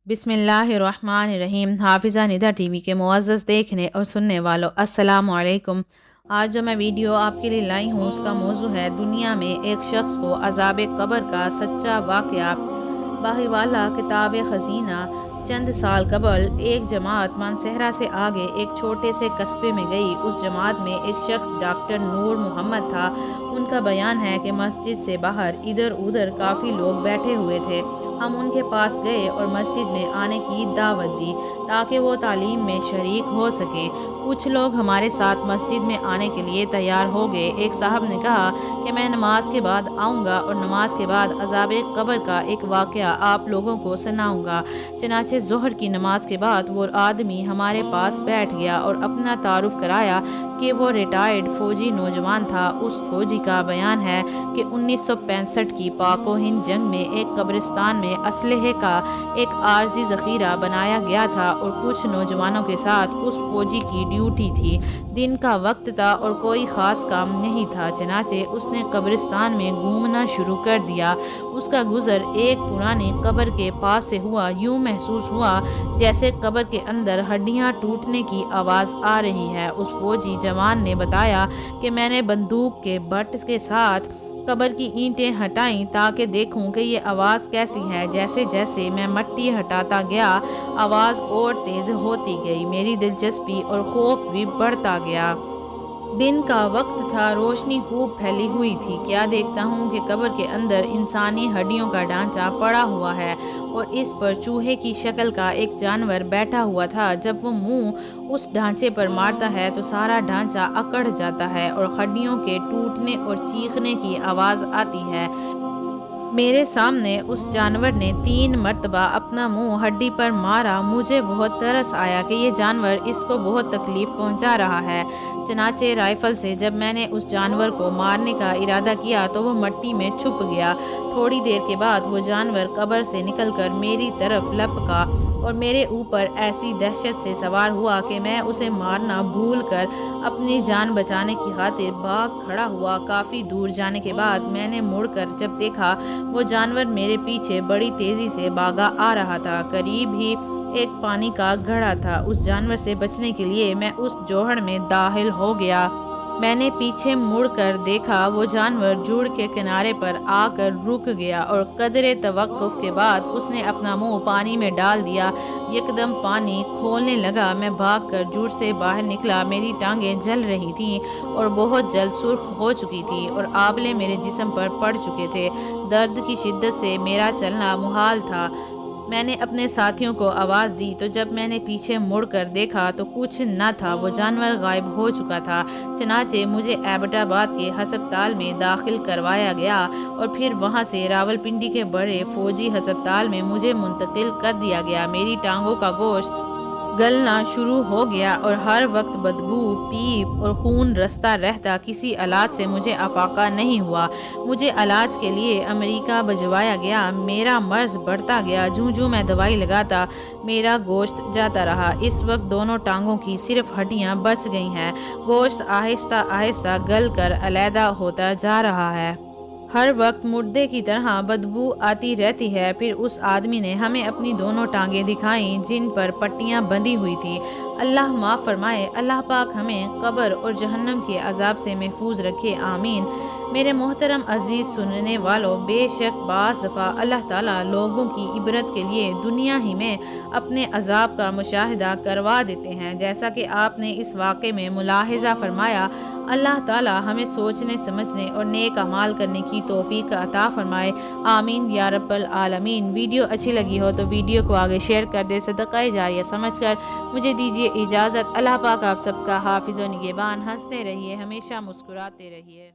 بسم اللہ الرحمن الرحیم۔ حافظہ ندا ٹی وی کے معزز دیکھنے اور سننے والوں السلام علیکم۔ آج جو میں ویڈیو آپ کے لیے لائی ہوں اس کا موضوع ہے دنیا میں ایک شخص کو عذاب قبر کا سچا واقعہ۔ باہوالا کتاب خزینہ۔ چند سال قبل ایک جماعت مانسہرہ سے آگے ایک چھوٹے سے قصبے میں گئی۔ اس جماعت میں ایک شخص ڈاکٹر نور محمد تھا۔ ان کا بیان ہے کہ مسجد سے باہر ادھر ادھر کافی لوگ بیٹھے ہوئے تھے۔ ہم ان کے پاس گئے اور مسجد میں آنے کی دعوت دی تاکہ وہ تعلیم میں شریک ہو سکیں۔ کچھ لوگ ہمارے ساتھ مسجد میں آنے کے لیے تیار ہو گئے۔ ایک صاحب نے کہا کہ میں نماز کے بعد آؤں گا اور نماز کے بعد عذاب قبر کا ایک واقعہ آپ لوگوں کو سناؤں گا۔ چنانچہ ظہر کی نماز کے بعد وہ آدمی ہمارے پاس بیٹھ گیا اور اپنا تعارف کرایا کہ وہ ریٹائرڈ فوجی نوجوان تھا۔ اس فوجی کا بیان ہے کہ 1965 کی پاک و ہند جنگ میں ایک قبرستان میں اسلحے کا ایک عارضی ذخیرہ بنایا گیا تھا اور کچھ نوجوانوں کے ساتھ اس فوجی کی ڈیوٹی تھی۔ دن کا وقت تھا اور کوئی خاص کام نہیں تھا، چنانچہ اس نے قبرستان میں گھومنا شروع کر دیا۔ اس کا گزر ایک پرانی قبر کے پاس سے ہوا۔ یوں محسوس ہوا جیسے قبر کے اندر ہڈیاں ٹوٹنے کی آواز آ رہی ہے۔ اس فوجی جوان نے بتایا کہ میں نے بندوق کے بٹ کے ساتھ قبر کی اینٹیں ہٹائیں تاکہ دیکھوں کہ یہ آواز کیسی ہے۔ جیسے جیسے میں مٹی ہٹاتا گیا آواز اور تیز ہوتی گئی۔ میری دلچسپی اور خوف بھی بڑھتا گیا۔ دن کا وقت تھا، روشنی خوب پھیلی ہوئی تھی۔ کیا دیکھتا ہوں کہ قبر کے اندر انسانی ہڈیوں کا ڈھانچہ پڑا ہوا ہے اور اس پر چوہے کی شکل کا ایک جانور بیٹھا ہوا تھا۔ جب وہ منہ اس ڈھانچے پر مارتا ہے تو سارا ڈھانچہ اکڑ جاتا ہے اور ہڈیوں کے ٹوٹنے اور چیخنے کی آواز آتی ہے۔ میرے سامنے اس جانور نے 3 مرتبہ اپنا منہ ہڈی پر مارا۔ مجھے بہت ترس آیا کہ یہ جانور اس کو بہت تکلیف پہنچا رہا ہے۔ چنانچہ رائفل سے جب میں نے اس جانور کو مارنے کا ارادہ کیا تو وہ مٹی میں چھپ گیا۔ تھوڑی دیر کے بعد وہ جانور قبر سے نکل کر میری طرف لپکا اور میرے اوپر ایسی دہشت سے سوار ہوا کہ میں اسے مارنا بھول کر اپنی جان بچانے کی خاطر بھاگ کھڑا ہوا۔ کافی دور جانے کے بعد میں نے مڑ کر جب دیکھا وہ جانور میرے پیچھے بڑی تیزی سے بھاگا آ رہا تھا۔ قریب ہی ایک پانی کا گھڑا تھا۔ اس جانور سے بچنے کے لیے میں اس جوہڑ میں داخل ہو گیا۔ میں نے پیچھے مڑ کر دیکھا وہ جانور جوڑ کے کنارے پر آ کر رک گیا اور قدرے توقف کے بعد اس نے اپنا منہ پانی میں ڈال دیا۔ یکدم پانی کھولنے لگا۔ میں بھاگ کر جوڑ سے باہر نکلا۔ میری ٹانگیں جل رہی تھیں اور بہت جلد سرخ ہو چکی تھی اور آبلے میرے جسم پر پڑ چکے تھے۔ درد کی شدت سے میرا چلنا محال تھا۔ میں نے اپنے ساتھیوں کو آواز دی تو جب میں نے پیچھے مڑ کر دیکھا تو کچھ نہ تھا، وہ جانور غائب ہو چکا تھا۔ چنانچہ مجھے ایبٹ آباد کے ہسپتال میں داخل کروایا گیا اور پھر وہاں سے راولپنڈی کے بڑے فوجی ہسپتال میں مجھے منتقل کر دیا گیا۔ میری ٹانگوں کا گوشت گلنا شروع ہو گیا اور ہر وقت بدبو، پیپ اور خون رستا رہتا۔ کسی علاج سے مجھے افاقہ نہیں ہوا۔ مجھے علاج کے لیے امریکہ بھجوایا گیا۔ میرا مرض بڑھتا گیا۔ جوں جوں میں دوائی لگاتا میرا گوشت جاتا رہا۔ اس وقت دونوں ٹانگوں کی صرف ہڈیاں بچ گئی ہیں۔ گوشت آہستہ آہستہ گل کر علیحدہ ہوتا جا رہا ہے۔ ہر وقت مردے کی طرح بدبو آتی رہتی ہے۔ پھر اس آدمی نے ہمیں اپنی دونوں ٹانگیں دکھائیں جن پر پٹیاں بندھی ہوئی تھی۔ اللہ معاف فرمائے۔ اللہ پاک ہمیں قبر اور جہنم کے عذاب سے محفوظ رکھے، آمین۔ میرے محترم عزیز سننے والوں، بے شک بعض دفعہ اللہ تعالیٰ لوگوں کی عبرت کے لیے دنیا ہی میں اپنے عذاب کا مشاہدہ کروا دیتے ہیں، جیسا کہ آپ نے اس واقعے میں ملاحظہ فرمایا۔ اللہ تعالیٰ ہمیں سوچنے سمجھنے اور نیک اعمال کرنے کی توفیق عطا فرمائے، آمین یا رب العالمین۔ ویڈیو اچھی لگی ہو تو ویڈیو کو آگے شیئر کر دے، صدقہ جاریہ سمجھ کر۔ مجھے دیجیے اجازت۔ اللہ پاک آپ سب کا حافظ و نگہبان۔ ہنستے رہیے، ہمیشہ مسکراتے رہیے۔